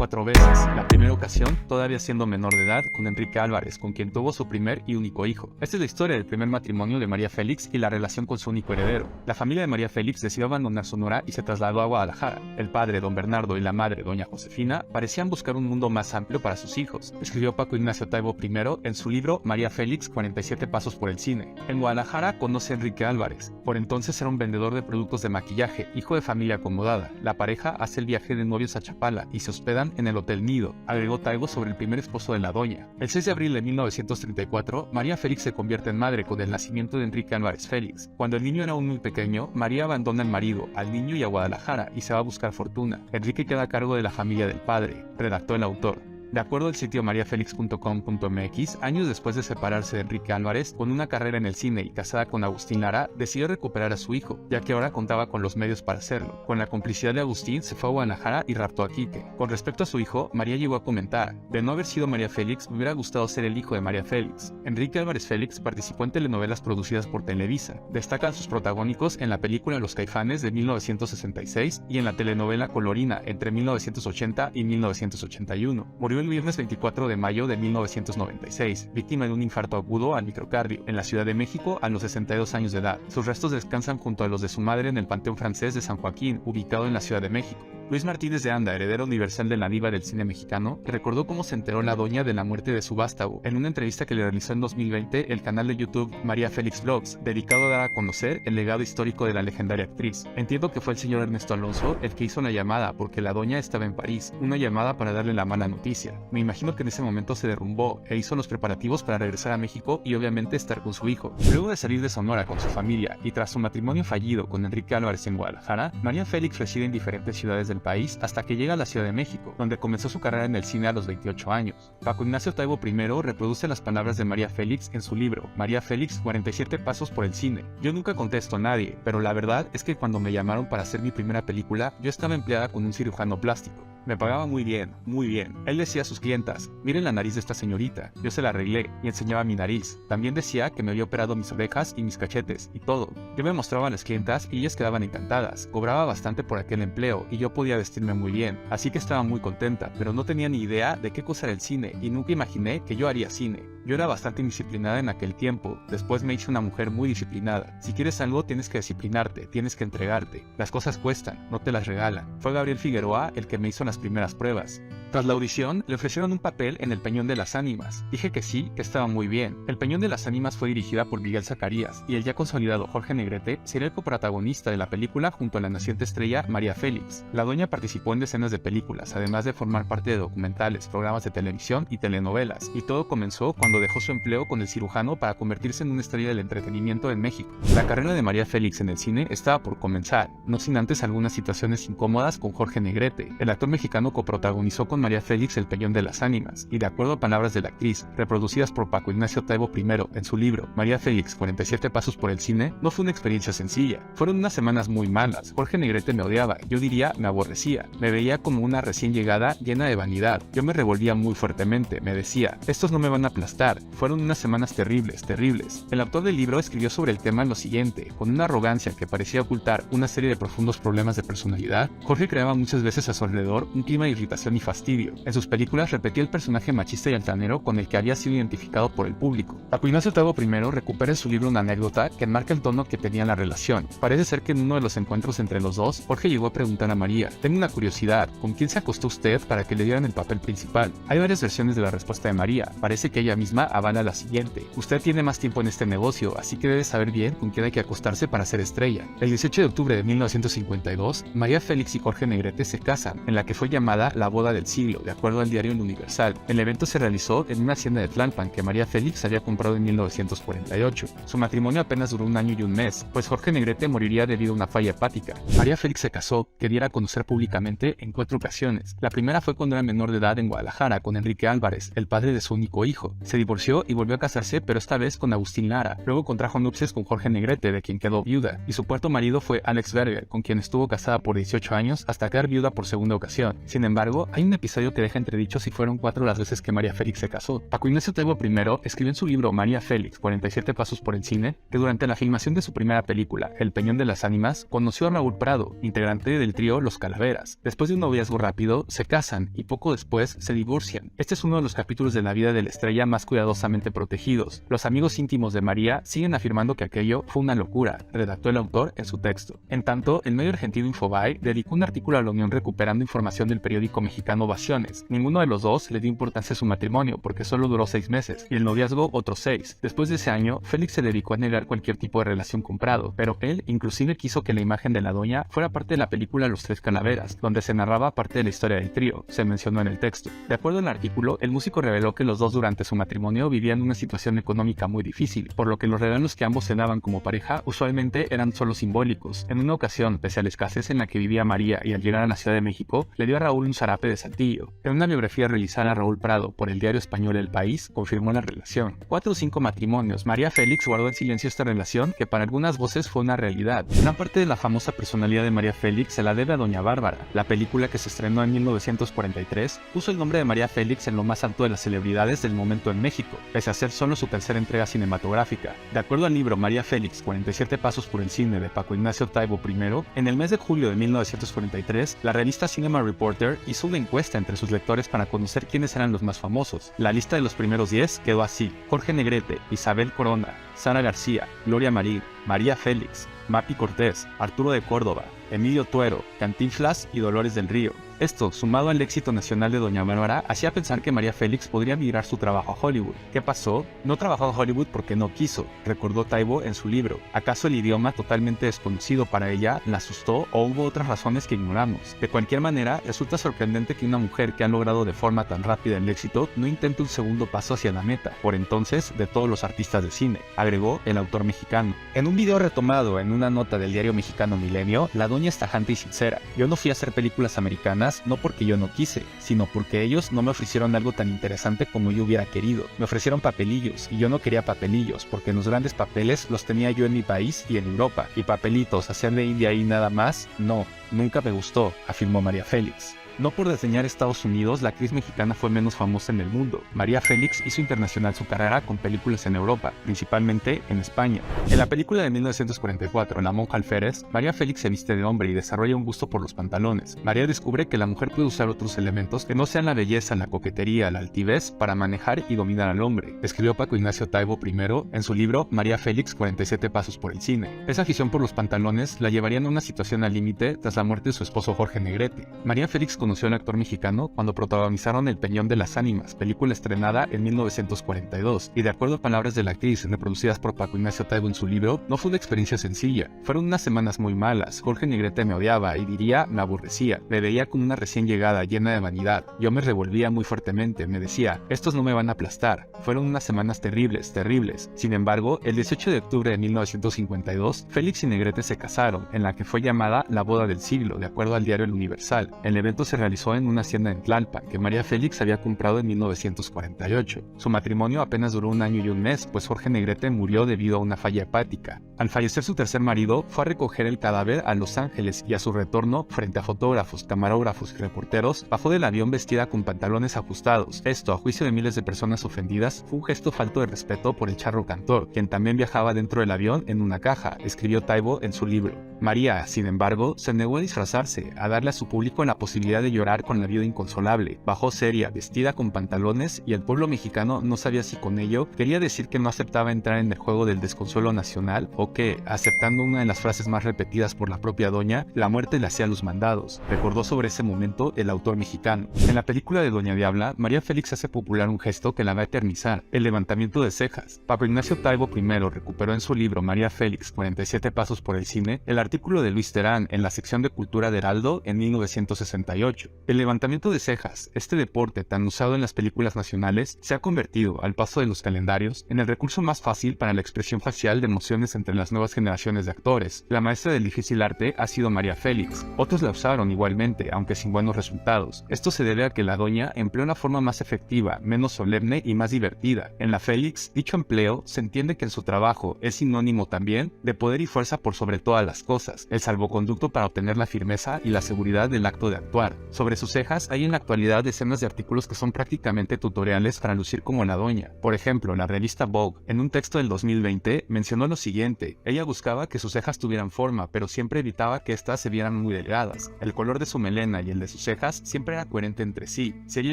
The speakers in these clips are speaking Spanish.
4 veces. La primera ocasión, todavía siendo menor de edad, con Enrique Álvarez, con quien tuvo su primer y único hijo. Esta es la historia del primer matrimonio de María Félix y la relación con su único heredero. La familia de María Félix decidió abandonar Sonora y se trasladó a Guadalajara. El padre, don Bernardo, y la madre, doña Josefina, parecían buscar un mundo más amplio para sus hijos, escribió Paco Ignacio Taibo I en su libro María Félix, 47 pasos por el cine. En Guadalajara conoce a Enrique Álvarez. Por entonces era un vendedor de productos de maquillaje, hijo de familia acomodada. La pareja hace el viaje de novios a Chapala y se hospedan en el Hotel Nido, agregó Taibo sobre el primer esposo de la doña. El 6 de abril de 1934, María Félix se convierte en madre con el nacimiento de Enrique Álvarez Félix. Cuando el niño era aún muy pequeño, María abandona al marido, al niño y a Guadalajara y se va a buscar fortuna. Enrique queda a cargo de la familia del padre, redactó el autor. De acuerdo al sitio mariafelix.com.mx, años después de separarse de Enrique Álvarez, con una carrera en el cine y casada con Agustín Lara, decidió recuperar a su hijo, ya que ahora contaba con los medios para hacerlo. Con la complicidad de Agustín, se fue a Guadalajara y raptó a Quique. Con respecto a su hijo, María llegó a comentar: de no haber sido María Félix, me hubiera gustado ser el hijo de María Félix. Enrique Álvarez Félix participó en telenovelas producidas por Televisa. Destacan sus protagónicos en la película Los Caifanes de 1966 y en la telenovela Colorina entre 1980 y 1981. Murió el viernes 24 de mayo de 1996, víctima de un infarto agudo al microcardio, en la Ciudad de México a los 62 años de edad. Sus restos descansan junto a los de su madre en el Panteón Francés de San Joaquín, ubicado en la Ciudad de México. Luis Martínez de Anda, heredero universal de la diva del cine mexicano, recordó cómo se enteró la doña de la muerte de su vástago en una entrevista que le realizó en 2020 el canal de YouTube María Félix Vlogs, dedicado a dar a conocer el legado histórico de la legendaria actriz. Entiendo que fue el señor Ernesto Alonso el que hizo la llamada porque la doña estaba en París, una llamada para darle la mala noticia. Me imagino que en ese momento se derrumbó e hizo los preparativos para regresar a México y obviamente estar con su hijo. Luego de salir de Sonora con su familia y tras su matrimonio fallido con Enrique Álvarez en Guadalajara, María Félix reside en diferentes ciudades del país hasta que llega a la Ciudad de México, donde comenzó su carrera en el cine a los 28 años. Paco Ignacio Taibo I reproduce las palabras de María Félix en su libro María Félix, 47 pasos por el cine. Yo nunca contesto a nadie, pero la verdad es que cuando me llamaron para hacer mi primera película, yo estaba empleada con un cirujano plástico. Me pagaba muy bien, muy bien. Él decía a sus clientas: miren la nariz de esta señorita. Yo se la arreglé y enseñaba mi nariz. También decía que me había operado mis orejas y mis cachetes y todo. Yo me mostraba a las clientas y ellas quedaban encantadas. Cobraba bastante por aquel empleo y yo podía vestirme muy bien. Así que estaba muy contenta, pero no tenía ni idea de qué cosa era el cine y nunca imaginé que yo haría cine. Yo era bastante indisciplinada en aquel tiempo. Después me hice una mujer muy disciplinada. Si quieres algo tienes que disciplinarte, tienes que entregarte. Las cosas cuestan, no te las regalan. Fue Gabriel Figueroa el que me hizo las primeras pruebas. Tras la audición, le ofrecieron un papel en El Peñón de las Ánimas. Dije que sí, que estaba muy bien. El Peñón de las Ánimas fue dirigida por Miguel Zacarías y el ya consolidado Jorge Negrete sería el coprotagonista de la película junto a la naciente estrella María Félix. La doña participó en decenas de películas, además de formar parte de documentales, programas de televisión y telenovelas, y todo comenzó cuando dejó su empleo con el cirujano para convertirse en una estrella del entretenimiento en México. La carrera de María Félix en el cine estaba por comenzar, no sin antes algunas situaciones incómodas con Jorge Negrete. El actor mexicano coprotagonizó con María Félix El Peñón de las Ánimas, y de acuerdo a palabras de la actriz, reproducidas por Paco Ignacio Taibo I en su libro María Félix, 47 pasos por el cine, no fue una experiencia sencilla. Fueron unas semanas muy malas. Jorge Negrete me odiaba, yo diría me aborrecía. Me veía como una recién llegada llena de vanidad. Yo me revolvía muy fuertemente, me decía: estos no me van a aplastar. Fueron unas semanas terribles, terribles. El autor del libro escribió sobre el tema en lo siguiente: con una arrogancia que parecía ocultar una serie de profundos problemas de personalidad, Jorge creaba muchas veces a su alrededor un clima de irritación y fastidio. En sus películas repetía el personaje machista y altanero con el que había sido identificado por el público. Paco Ignacio Taibo I recupera en su libro una anécdota que enmarca el tono que tenía la relación. Parece ser que en uno de los encuentros entre los dos, Jorge llegó a preguntar a María: tengo una curiosidad, ¿con quién se acostó usted para que le dieran el papel principal? Hay varias versiones de la respuesta de María. Parece que ella misma avala la siguiente: usted tiene más tiempo en este negocio, así que debe saber bien con quién hay que acostarse para ser estrella. El 18 de octubre de 1952, María Félix y Jorge Negrete se casan, en la que fue llamada la boda del siglo, de acuerdo al diario El Universal. El evento se realizó en una hacienda de Tlalpan que María Félix había comprado en 1948. Su matrimonio apenas duró un año y un mes, pues Jorge Negrete moriría debido a una falla hepática. María Félix se casó, que diera a conocer públicamente, en 4 ocasiones. La primera fue cuando era menor de edad en Guadalajara con Enrique Álvarez, el padre de su único hijo. Se divorció y volvió a casarse, pero esta vez con Agustín Lara. Luego contrajo nupcias con Jorge Negrete, de quien quedó viuda, y su cuarto marido fue Alex Berger, con quien estuvo casada por 18 años hasta quedar viuda por segunda ocasión. Sin embargo, hay un episodio que deja entredicho si fueron 4 las veces que María Félix se casó. Paco Ignacio Taibo I escribió en su libro María Félix, 47 pasos por el cine, que durante la filmación de su primera película, El Peñón de las Ánimas, conoció a Raúl Prado, integrante del trío Los Calaveras. Después de un noviazgo rápido, se casan y poco después se divorcian. Este es uno de los capítulos de la vida de la estrella más cuidadosamente protegidos. Los amigos íntimos de María siguen afirmando que aquello fue una locura, redactó el autor en su texto. En tanto, el medio argentino Infobae dedicó un artículo a la Unión recuperando información del periódico mexicano Ovaciones. Ninguno de los dos le dio importancia a su matrimonio porque solo duró 6 meses y el noviazgo otros 6. Después de ese año, Félix se dedicó a negar cualquier tipo de relación con Prado, pero él inclusive quiso que la imagen de la doña fuera parte de la película Los Tres Calaveras, donde se narraba parte de la historia del trío, se mencionó en el texto. De acuerdo al artículo, el músico reveló que los dos durante su matrimonio vivían una situación económica muy difícil, por lo que los regalos que ambos se daban como pareja usualmente eran solo simbólicos. En una ocasión, pese a la escasez en la que vivía María y al llegar a la Ciudad de México, le dio a Raúl un zarape de Saltillo. En una biografía realizada a Raúl Prado por el diario español El País, confirmó la relación. 4 o 5 matrimonios. María Félix guardó en silencio esta relación que para algunas voces fue una realidad. Gran parte de la famosa personalidad de María Félix se la debe a Doña Bárbara. La película, que se estrenó en 1943, puso el nombre de María Félix en lo más alto de las celebridades del momento en México, pese a ser solo su tercera entrega cinematográfica. De acuerdo al libro María Félix, 47 pasos por el cine de Paco Ignacio Taibo I, en el mes de julio de 1943, la revista Cinema Reporter hizo una encuesta entre sus lectores para conocer quiénes eran los más famosos. La lista de los primeros 10 quedó así: Jorge Negrete, Isabel Corona, Sara García, Gloria Marín, María Félix, Mapi Cortés, Arturo de Córdoba, Emilio Tuero, Cantinflas y Dolores del Río. Esto, sumado al éxito nacional de Doña Bárbara, hacía pensar que María Félix podría migrar su trabajo a Hollywood. ¿Qué pasó? No trabajó en Hollywood porque no quiso, recordó Taibo en su libro. ¿Acaso el idioma totalmente desconocido para ella la asustó o hubo otras razones que ignoramos? De cualquier manera, resulta sorprendente que una mujer que ha logrado de forma tan rápida el éxito no intente un segundo paso hacia la meta, por entonces de todos los artistas de cine, agregó el autor mexicano. En un video retomado en una nota del diario mexicano Milenio, la doña es tajante y sincera: yo no fui a hacer películas americanas no porque yo no quise, sino porque ellos no me ofrecieron algo tan interesante como yo hubiera querido. Me ofrecieron papelillos y yo no quería papelillos, porque los grandes papeles los tenía yo en mi país y en Europa, y papelitos, hacer de India y nada más, no, nunca me gustó, afirmó María Félix. No por desdeñar Estados Unidos, la actriz mexicana fue menos famosa en el mundo. María Félix hizo internacional su carrera con películas en Europa, principalmente en España. En la película de 1944, La monja alférez, María Félix se viste de hombre y desarrolla un gusto por los pantalones. María descubre que la mujer puede usar otros elementos que no sean la belleza, la coquetería, la altivez para manejar y dominar al hombre, escribió Paco Ignacio Taibo I en su libro María Félix, 47 pasos por el cine. Esa afición por los pantalones la llevarían a una situación al límite tras la muerte de su esposo Jorge Negrete. María Félix conoció al actor mexicano cuando protagonizaron El Peñón de las Ánimas, película estrenada en 1942, y de acuerdo a palabras de la actriz reproducidas por Paco Ignacio Taibo en su libro, no fue una experiencia sencilla. Fueron unas semanas muy malas. Jorge Negrete me odiaba y diría me aborrecía. Me veía como una recién llegada llena de vanidad. Yo me revolvía muy fuertemente. Me decía, estos no me van a aplastar. Fueron unas semanas terribles, terribles. Sin embargo, el 18 de octubre de 1952, Félix y Negrete se casaron, en la que fue llamada la boda del siglo, de acuerdo al diario El Universal. El evento se realizó en una hacienda en Tlalpan, que María Félix había comprado en 1948. Su matrimonio apenas duró 1 año y 1 mes, pues Jorge Negrete murió debido a una falla hepática. Al fallecer su tercer marido, fue a recoger el cadáver a Los Ángeles y a su retorno, frente a fotógrafos, camarógrafos y reporteros, bajó del avión vestida con pantalones ajustados. Esto, a juicio de miles de personas ofendidas, fue un gesto falto de respeto por el charro cantor, quien también viajaba dentro del avión en una caja, escribió Taibo en su libro. María, sin embargo, se negó a disfrazarse, a darle a su público la posibilidad de llorar con la vida inconsolable. Bajó seria, vestida con pantalones, y el pueblo mexicano no sabía si con ello quería decir que no aceptaba entrar en el juego del desconsuelo nacional o que, aceptando una de las frases más repetidas por la propia doña, la muerte le hacía los mandados, recordó sobre ese momento el autor mexicano. En la película de Doña Diabla, María Félix hace popular un gesto que la va a eternizar, el levantamiento de cejas. Paco Ignacio Taibo I recuperó en su libro María Félix, 47 pasos por el cine, el artículo de Luis Terán en la sección de Cultura de Heraldo en 1968. 1928. El levantamiento de cejas, este deporte tan usado en las películas nacionales, se ha convertido, al paso de los calendarios, en el recurso más fácil para la expresión facial de emociones entre las nuevas generaciones de actores. La maestra del difícil arte ha sido María Félix. Otros la usaron igualmente, aunque sin buenos resultados. Esto se debe a que la doña empleó una forma más efectiva, menos solemne y más divertida. En la Félix, dicho empleo se entiende que en su trabajo es sinónimo también de poder y fuerza por sobre todas las cosas, el salvoconducto para obtener la firmeza y la seguridad del acto de actuar. Sobre sus cejas hay en la actualidad decenas de artículos que son prácticamente tutoriales para lucir como la doña. Por ejemplo, la revista Vogue, en un texto del 2020, mencionó lo siguiente: ella buscaba que sus cejas tuvieran forma, pero siempre evitaba que éstas se vieran muy delgadas. El color de su melena y el de sus cejas siempre era coherente entre sí. Si ella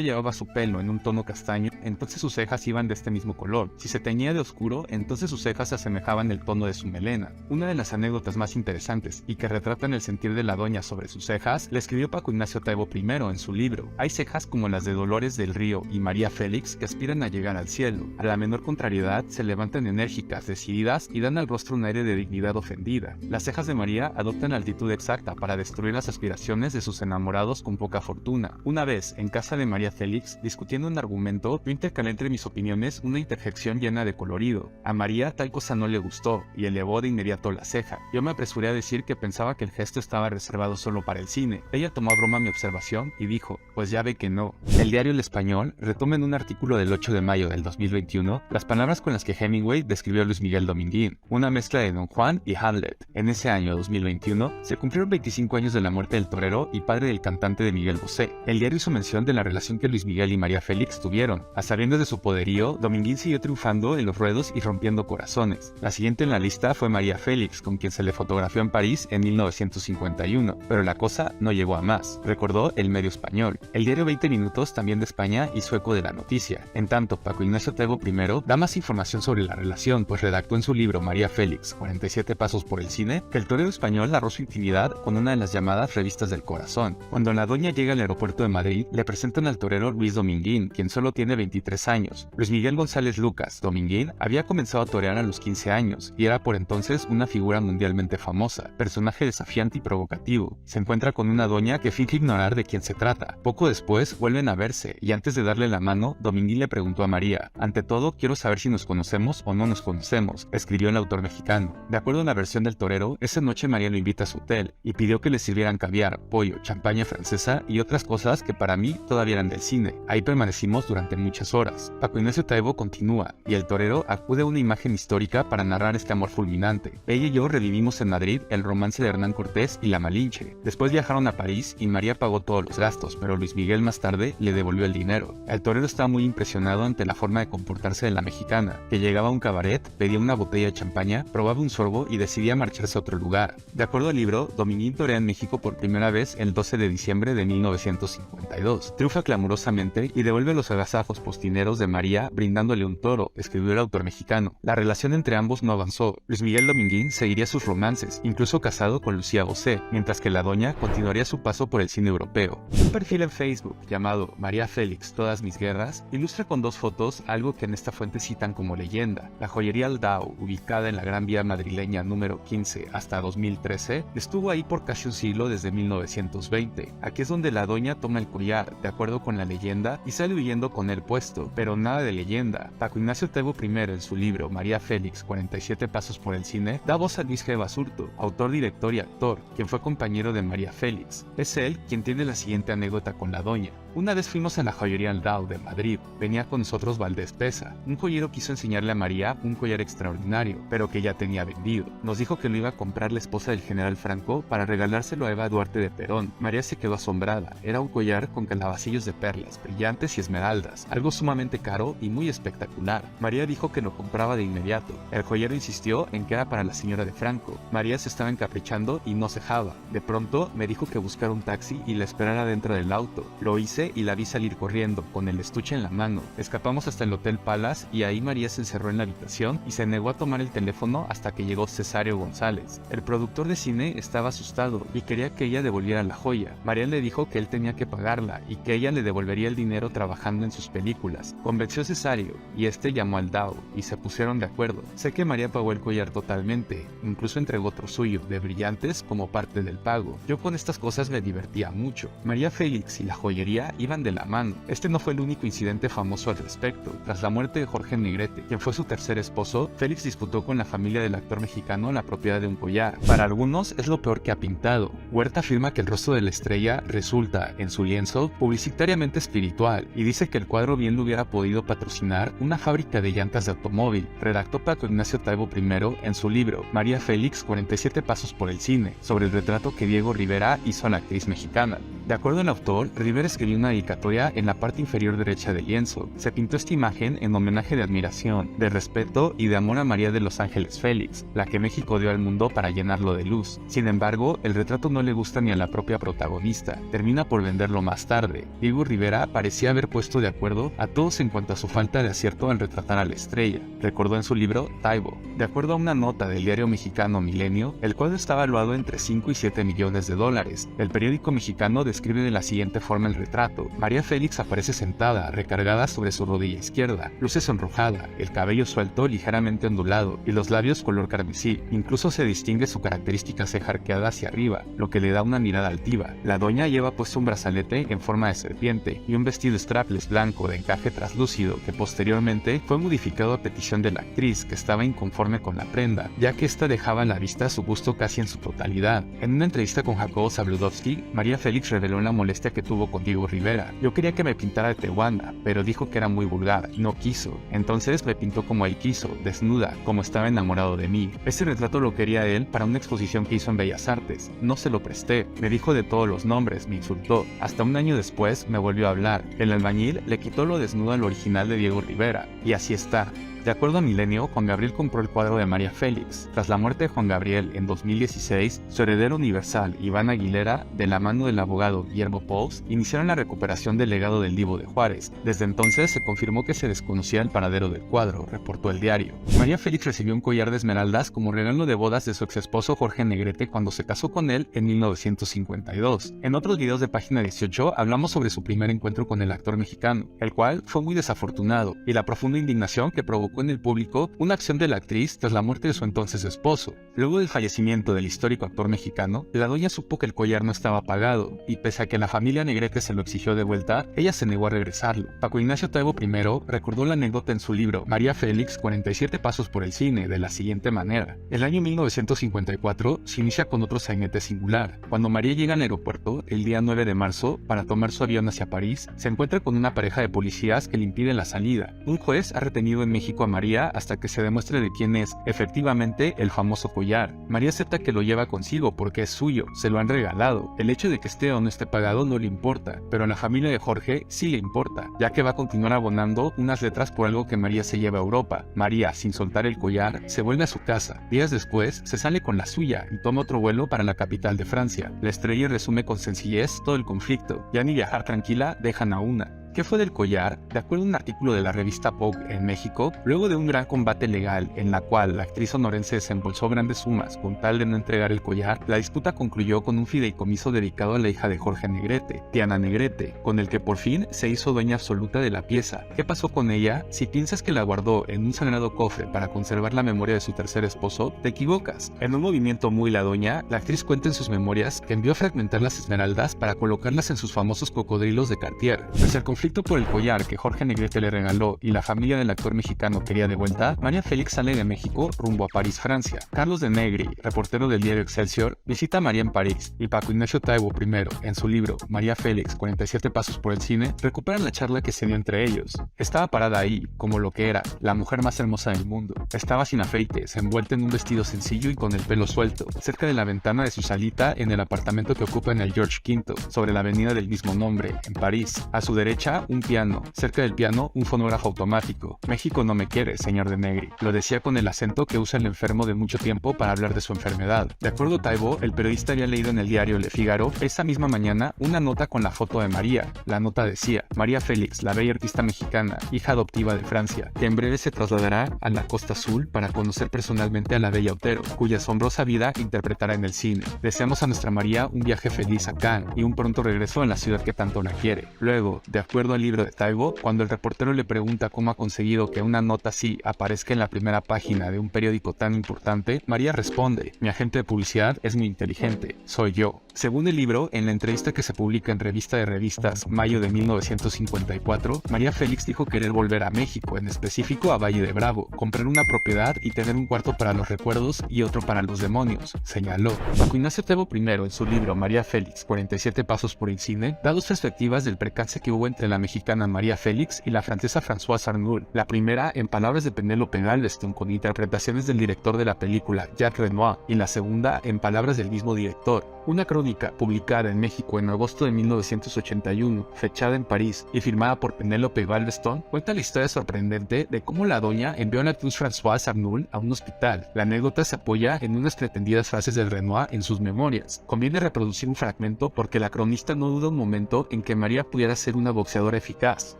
llevaba su pelo en un tono castaño, entonces sus cejas iban de este mismo color. Si se teñía de oscuro, entonces sus cejas se asemejaban al tono de su melena. Una de las anécdotas más interesantes y que retratan el sentir de la doña sobre sus cejas, la escribió Paco Ignacio Taibo I en su libro. Hay cejas como las de Dolores del Río y María Félix que aspiran a llegar al cielo. A la menor contrariedad se levantan enérgicas, decididas y dan al rostro un aire de dignidad ofendida. Las cejas de María adoptan la altitud exacta para destruir las aspiraciones de sus enamorados con poca fortuna. Una vez, en casa de María Félix, discutiendo un argumento, yo intercalé entre mis opiniones una interjección llena de colorido. A María tal cosa no le gustó y elevó de inmediato la ceja. Yo me apresuré a decir que pensaba que el gesto estaba reservado solo para el cine. Ella tomó a broma mi observación y dijo: pues ya ve que no. El diario El Español retoma en un artículo del 8 de mayo del 2021 las palabras con las que Hemingway describió a Luis Miguel Dominguín, una mezcla de Don Juan y Hamlet. En ese año 2021 se cumplieron 25 años de la muerte del torero y padre del cantante de Miguel Bosé. El diario hizo mención de la relación que Luis Miguel y María Félix tuvieron. A sabiendas de su poderío, Dominguín siguió triunfando en los ruedos y rompiendo corazones. La siguiente en la lista fue María Félix, con quien se le fotografió en París en 1951, pero la cosa no llegó a más, recordó el medio español. El diario 20 Minutos, también de España, hizo eco de la noticia. En tanto, Paco Ignacio Taibo I da más información sobre la relación, pues redactó en su libro María Félix, 47 pasos por el cine, que el torero español narró su intimidad con una de las llamadas revistas del corazón. Cuando la doña llega al aeropuerto de Madrid, le presentan al torero Luis Dominguín, quien solo tiene 23 años. Luis Miguel González Lucas, Dominguín, había comenzado a torear a los 15 años, y era por entonces una figura mundialmente famosa, personaje desafiante y provocativo. Se encuentra con una doña que finge ignorar de quién se trata. Poco después vuelven a verse, y antes de darle la mano, Dominguín le preguntó a María: ante todo, quiero saber si nos conocemos o no nos conocemos, escribió el autor mexicano. De acuerdo a la versión del torero, esa noche María lo invita a su hotel, y pidió que le sirvieran caviar, pollo, champaña francesa y otras cosas que para mí todavía eran del cine. Ahí permanecimos durante muchas horas. Paco Ignacio Taibo continúa, y el torero acude a una imagen histórica para narrar este amor fulminante. Ella y yo revivimos en Madrid el romance de Hernán Cortés y la Malinche. Después viajaron a París y María pagó todos los gastos, pero Luis Miguel más tarde le devolvió el dinero. El torero estaba muy impresionado ante la forma de comportarse de la mexicana, que llegaba a un cabaret, pedía una botella de champaña, probaba un sorbo y decidía marcharse a otro lugar. De acuerdo al libro, Dominguín torea en México por primera vez el 12 de diciembre de 1952. Triunfa clamorosamente y devuelve los agasajos postineros de María brindándole un toro, escribió el autor mexicano. La relación entre ambos no avanzó. Luis Miguel Dominguín seguiría sus romances, incluso casado con Lucía Bosé, mientras que la doña continuaría su paso por el cine europeo. Un perfil en Facebook llamado María Félix, Todas mis guerras, ilustra con dos fotos algo que en esta fuente citan como leyenda. La joyería Aldao, ubicada en la Gran Vía madrileña número 15 hasta 2013, estuvo ahí por casi un siglo desde 1920. Aquí es donde la doña toma el collar, de acuerdo con la leyenda, y sale huyendo con él puesto, pero nada de leyenda. Paco Ignacio Taibo I, en su libro María Félix, 47 pasos por el cine, da voz a Luis G. Basurto, autor, director y actor, quien fue compañero de María Félix. Es él quien tiene la siguiente anécdota con la doña. Una vez fuimos a la joyería Aldao de Madrid. Venía con nosotros Valdés Pesa. Un joyero quiso enseñarle a María un collar extraordinario, pero que ya tenía vendido. Nos dijo que lo iba a comprar la esposa del general Franco para regalárselo a Eva Duarte de Perón. María se quedó asombrada. Era un collar con calabacillos de perlas, brillantes y esmeraldas, algo sumamente caro y muy espectacular. María dijo que lo compraba de inmediato. El joyero insistió en que era para la señora de Franco. María se estaba encaprichando y no cejaba. De pronto me dijo que buscara un taxi y la esperara dentro del auto. Lo hice hice y la vi salir corriendo, con el estuche en la mano. Escapamos hasta el Hotel Palace y ahí María se encerró en la habitación y se negó a tomar el teléfono hasta que llegó Cesario González. El productor de cine estaba asustado y quería que ella devolviera la joya. María le dijo que él tenía que pagarla y que ella le devolvería el dinero trabajando en sus películas. Convenció a Cesario y este llamó al DAO y se pusieron de acuerdo. Sé que María pagó el collar totalmente, incluso entregó otro suyo, de brillantes, como parte del pago. Yo con estas cosas me divertía mucho. María Félix y la joyería iban de la mano. Este no fue el único incidente famoso al respecto. Tras la muerte de Jorge Negrete, quien fue su tercer esposo, Félix disputó con la familia del actor mexicano la propiedad de un collar. Para algunos es lo peor que ha pintado. Huerta afirma que el rostro de la estrella resulta, en su lienzo, publicitariamente espiritual y dice que el cuadro bien lo hubiera podido patrocinar una fábrica de llantas de automóvil. Redactó Paco Ignacio Taibo I en su libro María Félix, 47 pasos por el cine, sobre el retrato que Diego Rivera hizo a la actriz mexicana. De acuerdo al autor, Rivera escribió una dedicatoria en la parte inferior derecha del lienzo. Se pintó esta imagen en homenaje de admiración, de respeto y de amor a María de los Ángeles Félix, la que México dio al mundo para llenarlo de luz. Sin embargo, el retrato no le gusta ni a la propia protagonista. Termina por venderlo más tarde. Diego Rivera parecía haber puesto de acuerdo a todos en cuanto a su falta de acierto al retratar a la estrella, recordó en su libro Taibo. De acuerdo a una nota del diario mexicano Milenio, el cuadro está valuado entre 5 y 7 millones de dólares. El periódico mexicano describe de la siguiente forma el retrato. María Félix aparece sentada, recargada sobre su rodilla izquierda, luce sonrojada, el cabello suelto ligeramente ondulado y los labios color carmesí. Incluso se distingue su característica ceja arqueada hacia arriba, lo que le da una mirada altiva. La doña lleva puesto un brazalete en forma de serpiente y un vestido strapless blanco de encaje traslúcido que posteriormente fue modificado a petición de la actriz, que estaba inconforme con la prenda, ya que esta dejaba a la vista su gusto casi en su totalidad. En una entrevista con Jacobo Zabludovsky, María Félix reveló la molestia que tuvo con Diego Rivera. Yo quería que me pintara de Tehuana, pero dijo que era muy vulgar y no quiso. Entonces me pintó como él quiso, desnuda, como estaba enamorado de mí. Ese retrato lo quería él para una exposición que hizo en Bellas Artes. No se lo presté. Me dijo de todos los nombres, me insultó. Hasta un año después me volvió a hablar. El albañil le quitó lo desnudo al original de Diego Rivera. Y así está. De acuerdo a Milenio, Juan Gabriel compró el cuadro de María Félix. Tras la muerte de Juan Gabriel en 2016, su heredero universal, Iván Aguilera, de la mano del abogado Guillermo Pous, iniciaron la recuperación del legado del Divo de Juárez. Desde entonces se confirmó que se desconocía el paradero del cuadro, reportó el diario. María Félix recibió un collar de esmeraldas como regalo de bodas de su exesposo Jorge Negrete cuando se casó con él en 1952. En otros videos de Página 18 hablamos sobre su primer encuentro con el actor mexicano, el cual fue muy desafortunado, y la profunda indignación que provocó en el público una acción de la actriz tras la muerte de su entonces esposo. Luego del fallecimiento del histórico actor mexicano, la doña supo que el collar no estaba pagado, y pese a que la familia Negrete se lo exigió de vuelta, ella se negó a regresarlo. Paco Ignacio Taibo I recordó la anécdota en su libro María Félix, 47 pasos por el cine, de la siguiente manera. El año 1954 se inicia con otro sainete singular. Cuando María llega al aeropuerto, el día 9 de marzo, para tomar su avión hacia París, se encuentra con una pareja de policías que le impiden la salida. Un juez ha retenido en México a María hasta que se demuestre de quién es efectivamente el famoso collar. María acepta que lo lleva consigo porque es suyo, se lo han regalado. El hecho de que esté o no esté pagado no le importa, pero a la familia de Jorge sí le importa, ya que va a continuar abonando unas letras por algo que María se lleva a Europa. María, sin soltar el collar, se vuelve a su casa. Días después, se sale con la suya y toma otro vuelo para la capital de Francia. La estrella resume con sencillez todo el conflicto. Ya ni viajar tranquila dejan a una. ¿Qué fue del collar? De acuerdo a un artículo de la revista Vogue en México, luego de un gran combate legal en la cual la actriz sonorense desembolsó grandes sumas con tal de no entregar el collar, la disputa concluyó con un fideicomiso dedicado a la hija de Jorge Negrete, Diana Negrete, con el que por fin se hizo dueña absoluta de la pieza. ¿Qué pasó con ella? Si piensas que la guardó en un sagrado cofre para conservar la memoria de su tercer esposo, te equivocas. En un movimiento muy la doña, la actriz cuenta en sus memorias que envió a fragmentar las esmeraldas para colocarlas en sus famosos cocodrilos de Cartier. Pese al conflicto por el collar que Jorge Negrete le regaló y la familia del actor mexicano quería de vuelta, María Félix sale de México rumbo a París, Francia. Carlos de Negri, reportero del diario Excelsior, visita a María en París, y Paco Ignacio Taibo I, en su libro María Félix, 47 pasos por el cine, recuperan la charla que se dio entre ellos. Estaba parada ahí, como lo que era, la mujer más hermosa del mundo. Estaba sin afeites, envuelta en un vestido sencillo y con el pelo suelto, cerca de la ventana de su salita en el apartamento que ocupa en el George V, sobre la avenida del mismo nombre, en París. A su derecha derecha, un piano. Cerca del piano, un fonógrafo automático. México no me quiere, señor de Negri. Lo decía con el acento que usa el enfermo de mucho tiempo para hablar de su enfermedad. De acuerdo a Taibo, el periodista había leído en el diario Le Figaro esa misma mañana una nota con la foto de María. La nota decía: María Félix, la bella artista mexicana, hija adoptiva de Francia, que en breve se trasladará a la Costa Azul para conocer personalmente a la bella Otero, cuya asombrosa vida interpretará en el cine. Deseamos a nuestra María un viaje feliz a Cannes y un pronto regreso a la ciudad que tanto la quiere. Luego, de acuerdo al libro de Taibo, cuando el reportero le pregunta cómo ha conseguido que una nota así aparezca en la primera página de un periódico tan importante, María responde: mi agente de publicidad es muy inteligente, soy yo. Según el libro, en la entrevista que se publica en Revista de Revistas, mayo de 1954, María Félix dijo querer volver a México, en específico a Valle de Bravo, comprar una propiedad y tener un cuarto para los recuerdos y otro para los demonios, señaló. Paco Ignacio Taibo I, en su libro María Félix, 47 pasos por el cine, da dos perspectivas del percance que hubo entre la mexicana María Félix y la francesa Françoise Arnould. La primera, en palabras de Penélope Galveston, con interpretaciones del director de la película, Jacques Renoir, y la segunda, en palabras del mismo director. Una crónica publicada en México en agosto de 1981, fechada en París y firmada por Penélope Galveston, cuenta la historia sorprendente de cómo la doña envió a la actriz Françoise Arnould a un hospital. La anécdota se apoya en unas pretendidas frases del Renoir en sus memorias. Conviene reproducir un fragmento porque la cronista no duda un momento en que María pudiera ser una boxeadora eficaz.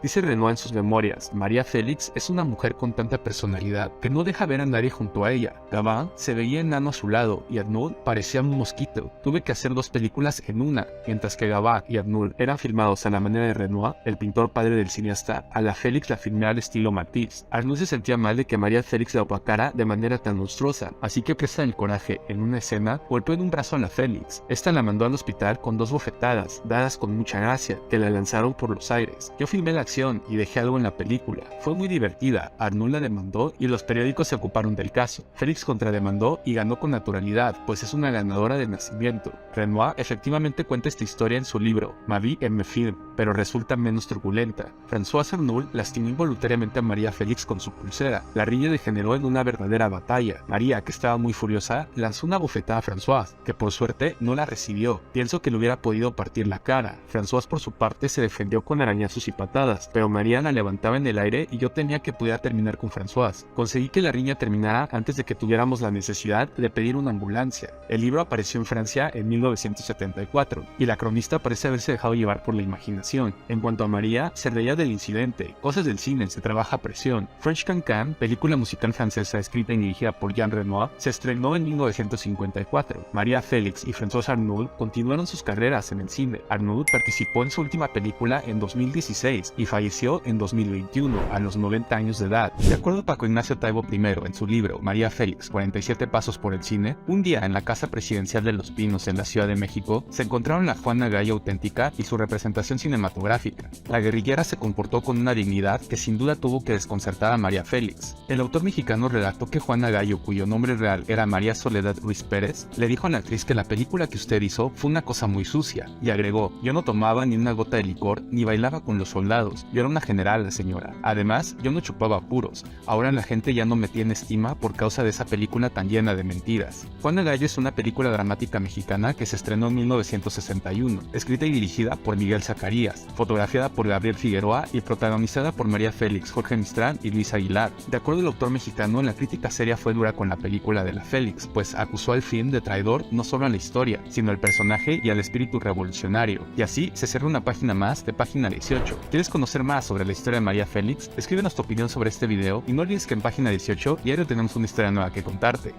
Dice Renoir en sus memorias: María Félix es una mujer con tanta personalidad que no deja ver a nadie junto a ella. Gabin se veía enano a su lado y Arnould parecía un mosquito. Tuve que hacer dos películas en una. Mientras que Gabin y Arnould eran filmados a la manera de Renoir, el pintor padre del cineasta, a la Félix la filmé al estilo Matisse. Arnould se sentía mal de que María Félix la opacara de manera tan monstruosa, así que presa del coraje, en una escena, golpeó en un brazo a la Félix. Esta la mandó al hospital con dos bofetadas, dadas con mucha gracia, que la lanzaron por los aires. Yo filmé la acción y dejé algo en la película. Fue muy divertida. Arnould la demandó y los periódicos se ocuparon del caso. Félix contrademandó y ganó con naturalidad, pues es una ganadora de nacimiento. Renoir efectivamente cuenta esta historia en su libro Ma vie en mes films, pero resulta menos truculenta. Françoise Arnould lastimó involuntariamente a María Félix con su pulsera. La riña degeneró en una verdadera batalla. María, que estaba muy furiosa, lanzó una bofetada a Françoise, que por suerte no la recibió. Pienso que le hubiera podido partir la cara. Françoise por su parte se defendió con arañazos y patadas, pero María la levantaba en el aire y yo temía que pudiera terminar con Françoise. Conseguí que la riña terminara antes de que tuviéramos la necesidad de pedir una ambulancia. El libro apareció en Francia en 1974 y la cronista parece haberse dejado llevar por la imaginación. En cuanto a María, se reía del incidente. Cosas del cine, se trabaja a presión. French Cancan, película musical francesa escrita y dirigida por Jean Renoir, se estrenó en 1954. María Félix y Françoise Arnould continuaron sus carreras en el cine. Arnould participó en su última película en 2016 y falleció en 2021 a los 90 años de edad. De acuerdo a Paco Ignacio Taibo I, en su libro María Félix, 47 pasos por el cine, un día en la Casa Presidencial de Los Pinos en la Ciudad de México se encontraron la Juana Gallo auténtica y su representación cinematográfica. La guerrillera se comportó con una dignidad que sin duda tuvo que desconcertar a María Félix. El autor mexicano relató que Juana Gallo, cuyo nombre real era María Soledad Ruiz Pérez, le dijo a la actriz que la película que usted hizo fue una cosa muy sucia, y agregó: yo no tomaba ni una gota de licor ni bailaba con los soldados, yo era una general, señora. Además, yo no chupaba puros. Ahora la gente ya no me tiene estima por causa de esa película tan llena de mentiras. Juana Gallo es una película dramática mexicana que se estrenó en 1961, escrita y dirigida por Miguel Zacarías, fotografiada por Gabriel Figueroa y protagonizada por María Félix, Jorge Mistrán y Luis Aguilar. De acuerdo al autor mexicano, la crítica seria fue dura con la película de la Félix, pues acusó al film de traidor no solo a la historia, sino al personaje y al espíritu revolucionario. Y así se cierra una página más de Página 18. ¿Quieres conocer más sobre la historia de María Félix? Escríbenos tu opinión sobre este video y no olvides que en Página 18 diario tenemos una historia nueva que contarte.